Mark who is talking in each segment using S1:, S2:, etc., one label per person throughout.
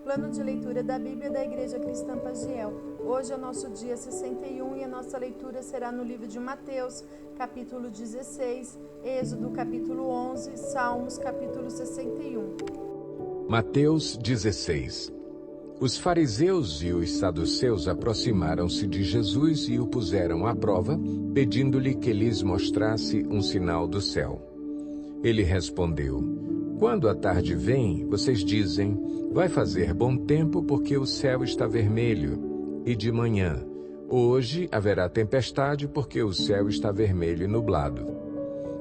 S1: Plano de leitura da Bíblia da Igreja Cristã Pagiel. Hoje é o nosso dia 61 e a nossa leitura será no livro de Mateus, capítulo 16, Êxodo, capítulo 11, Salmos, capítulo 61.
S2: Mateus 16. Os fariseus e os saduceus aproximaram-se de Jesus e o puseram à prova, pedindo-lhe que lhes mostrasse um sinal do céu. Ele respondeu: Quando a tarde vem, vocês dizem, vai fazer bom tempo porque o céu está vermelho. E de manhã, hoje haverá tempestade porque o céu está vermelho e nublado.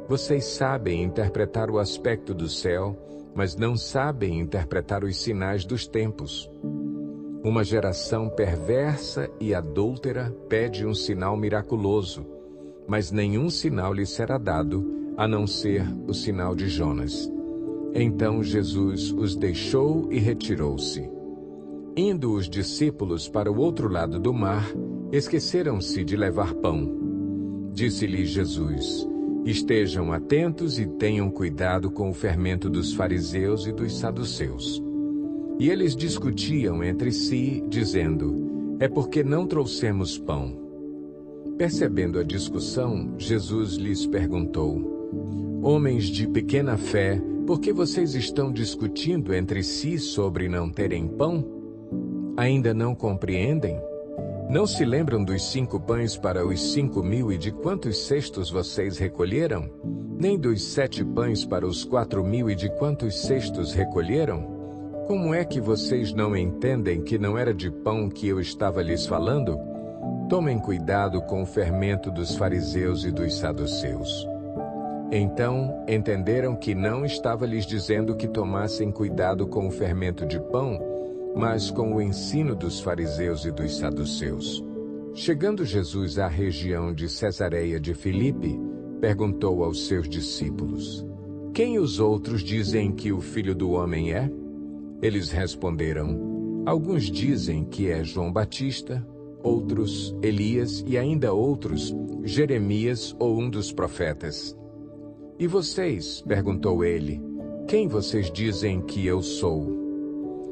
S2: Vocês sabem interpretar o aspecto do céu, mas não sabem interpretar os sinais dos tempos. Uma geração perversa e adúltera pede um sinal miraculoso, mas nenhum sinal lhe será dado, a não ser o sinal de Jonas. Então Jesus os deixou e retirou-se. Indo os discípulos para o outro lado do mar, esqueceram-se de levar pão. Disse-lhe Jesus: Estejam atentos e tenham cuidado com o fermento dos fariseus e dos saduceus. E eles discutiam entre si, dizendo: É porque não trouxemos pão. Percebendo a discussão, Jesus lhes perguntou: Homens de pequena fé, por que vocês estão discutindo entre si sobre não terem pão? Ainda não compreendem? Não se lembram dos 5 pães para os 5.000 e de quantos cestos vocês recolheram? Nem dos 7 pães para os 4.000 e de quantos cestos recolheram? Como é que vocês não entendem que não era de pão que eu estava lhes falando? Tomem cuidado com o fermento dos fariseus e dos saduceus. Então entenderam que não estava lhes dizendo que tomassem cuidado com o fermento de pão, mas com o ensino dos fariseus e dos saduceus. Chegando Jesus à região de Cesareia de Filipe, perguntou aos seus discípulos: Quem os outros dizem que o Filho do Homem é? Eles responderam: Alguns dizem que é João Batista, outros Elias e ainda outros Jeremias ou um dos profetas. E vocês? Perguntou ele. Quem vocês dizem que eu sou?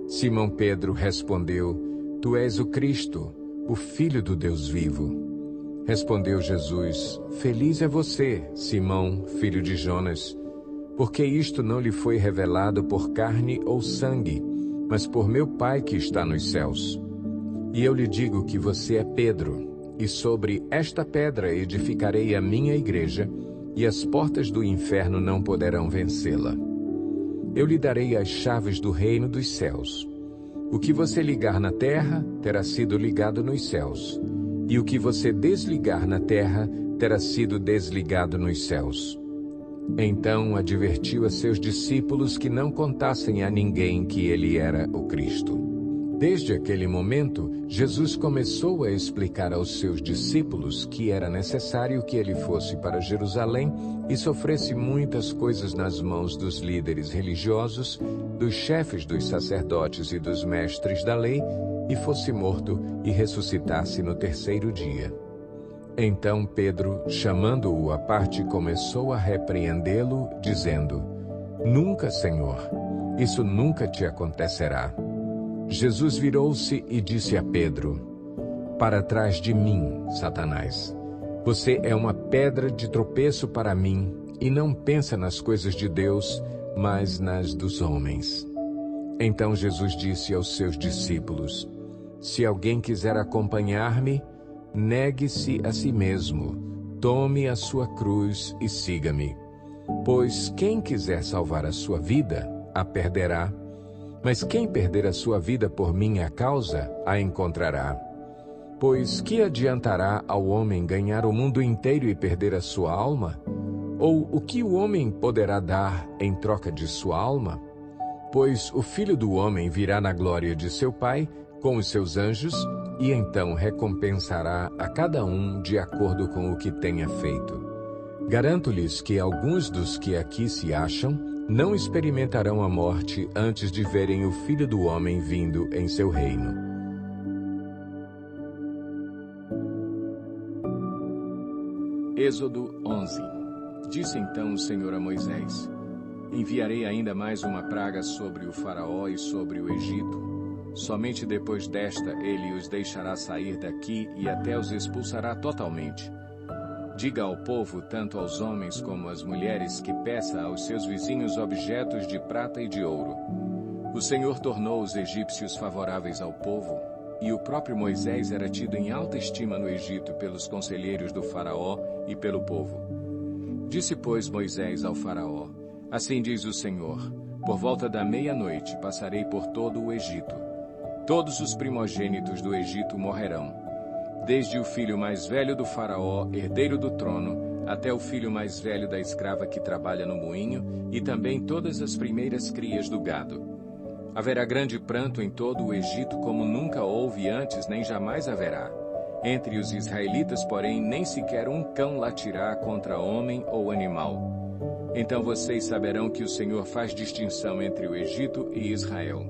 S2: Simão Pedro respondeu: Tu és o Cristo, o Filho do Deus vivo. Respondeu Jesus: Feliz é você, Simão, filho de Jonas, porque isto não lhe foi revelado por carne ou sangue, mas por meu Pai que está nos céus. E eu lhe digo que você é Pedro, e sobre esta pedra edificarei a minha igreja, e as portas do inferno não poderão vencê-la. Eu lhe darei as chaves do reino dos céus. O que você ligar na terra, terá sido ligado nos céus, e o que você desligar na terra, terá sido desligado nos céus. Então advertiu a seus discípulos que não contassem a ninguém que ele era o Cristo. Desde aquele momento, Jesus começou a explicar aos seus discípulos que era necessário que ele fosse para Jerusalém e sofresse muitas coisas nas mãos dos líderes religiosos, dos chefes dos sacerdotes e dos mestres da lei, e fosse morto e ressuscitasse no terceiro dia. Então Pedro, chamando-o à parte, começou a repreendê-lo, dizendo: Nunca, Senhor, isso nunca te acontecerá. Jesus virou-se e disse a Pedro: Para trás de mim, Satanás. Você é uma pedra de tropeço para mim e não pensa nas coisas de Deus, mas nas dos homens. Então Jesus disse aos seus discípulos: Se alguém quiser acompanhar-me, negue-se a si mesmo, tome a sua cruz e siga-me. Pois quem quiser salvar a sua vida, a perderá. Mas quem perder a sua vida por minha causa, a encontrará. Pois que adiantará ao homem ganhar o mundo inteiro e perder a sua alma? Ou o que o homem poderá dar em troca de sua alma? Pois o Filho do Homem virá na glória de seu Pai, com os seus anjos, e então recompensará a cada um de acordo com o que tenha feito. Garanto-lhes que alguns dos que aqui se acham não experimentarão a morte antes de verem o Filho do Homem vindo em seu reino. Êxodo 11. Disse então o Senhor a Moisés: Enviarei ainda mais uma praga sobre o Faraó e sobre o Egito. Somente depois desta ele os deixará sair daqui e até os expulsará totalmente. Diga ao povo, tanto aos homens como às mulheres, que peça aos seus vizinhos objetos de prata e de ouro. O Senhor tornou os egípcios favoráveis ao povo, e o próprio Moisés era tido em alta estima no Egito pelos conselheiros do Faraó e pelo povo. Disse, pois, Moisés ao Faraó: Assim diz o Senhor, por volta da meia-noite passarei por todo o Egito. Todos os primogênitos do Egito morrerão, desde o filho mais velho do Faraó, herdeiro do trono, até o filho mais velho da escrava que trabalha no moinho, e também todas as primeiras crias do gado. Haverá grande pranto em todo o Egito, como nunca houve antes, nem jamais haverá. Entre os israelitas, porém, nem sequer um cão latirá contra homem ou animal. Então vocês saberão que o Senhor faz distinção entre o Egito e Israel.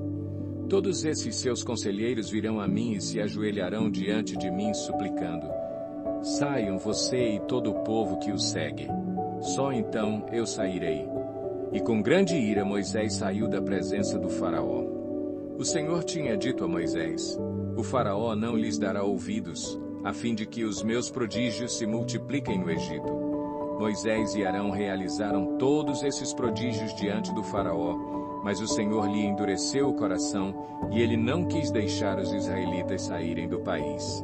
S2: Todos esses seus conselheiros virão a mim e se ajoelharão diante de mim, suplicando: Saiam você e todo o povo que o segue. Só então eu sairei. E com grande ira Moisés saiu da presença do Faraó. O Senhor tinha dito a Moisés: O Faraó não lhes dará ouvidos, a fim de que os meus prodígios se multipliquem no Egito. Moisés e Arão realizaram todos esses prodígios diante do Faraó, mas o Senhor lhe endureceu o coração, e ele não quis deixar os israelitas saírem do país.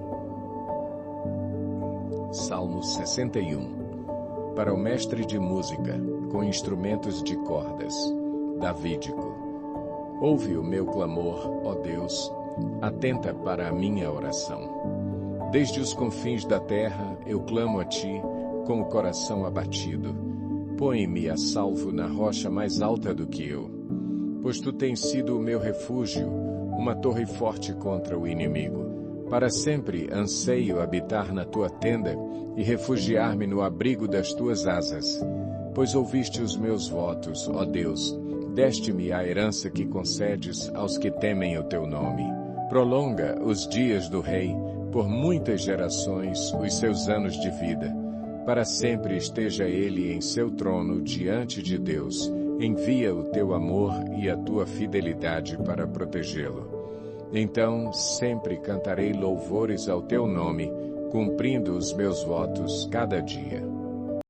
S2: Salmo 61. Para o mestre de música, com instrumentos de cordas, davídico. Ouve o meu clamor, ó Deus, atenta para a minha oração. Desde os confins da terra eu clamo a ti, com o coração abatido. Põe-me a salvo na rocha mais alta do que eu. Pois tu tens sido o meu refúgio, uma torre forte contra o inimigo. Para sempre anseio habitar na tua tenda e refugiar-me no abrigo das tuas asas. Pois ouviste os meus votos, ó Deus, deste-me a herança que concedes aos que temem o teu nome. Prolonga os dias do rei, por muitas gerações, os seus anos de vida. Para sempre esteja ele em seu trono diante de Deus. Envia o teu amor e a tua fidelidade para protegê-lo. Então sempre cantarei louvores ao teu nome, cumprindo os meus votos cada dia.